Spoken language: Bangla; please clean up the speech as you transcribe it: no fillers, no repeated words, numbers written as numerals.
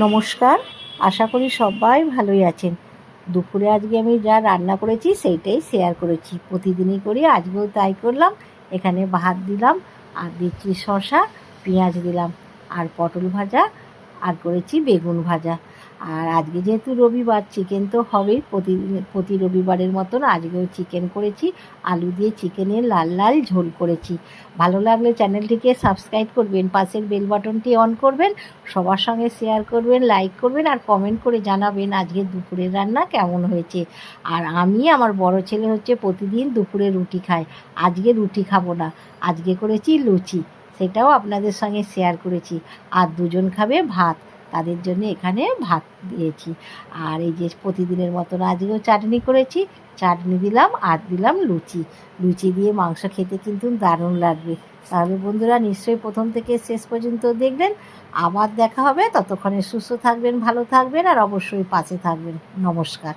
নমস্কার, আশা করি সবাই ভালোই আছেন। দুপুরে আজকে আমি যা রান্না করেছি সেইটাই শেয়ার করেছি, প্রতিদিনই করি, আজকেও তাই করলাম। এখানে ভাত দিলাম, আর দিচ্ছি শসা, পেঁয়াজ দিলাম, আর পটল ভাজা, আর করেছি বেগুন ভাজা। আর আজকে যেহেতু রবিবার, চিকেন তো হবেই, প্রতি রবিবারের মতন আজকেও চিকেন করেছি। আলু দিয়ে চিকেনের লাল লাল ঝোল করেছি। ভালো লাগলে চ্যানেলটিকে সাবস্ক্রাইব করবেন, পাশের বেল বাটনটি অন করবেন, সবার সঙ্গে শেয়ার করবেন, লাইক করবেন, আর কমেন্ট করে জানাবেন আজকে দুপুরের রান্না কেমন হয়েছে। আর আমার বড় ছেলে হচ্ছে প্রতিদিন দুপুরে রুটি খায়, আজকে রুটি খাবো না, আজকে করেছি লুচি, সেটাও আপনাদের সঙ্গে শেয়ার করেছি। আর দুজন খাবে ভাত, তাদের জন্য এখানে ভাত দিয়েছি। আর এই যে প্রতিদিনের মতন আজকেও চাটনি করেছি, চাটনি দিলাম, আর দিলাম লুচি। লুচি দিয়ে মাংস খেতে কিন্তু দারুণ লাগবে। তাহলে বন্ধুরা নিশ্চয়ই প্রথম থেকে শেষ পর্যন্ত দেখবেন। আবার দেখা হবে, ততক্ষণে সুস্থ থাকবেন, ভালো থাকবেন, আর অবশ্যই পাশে থাকবেন। নমস্কার।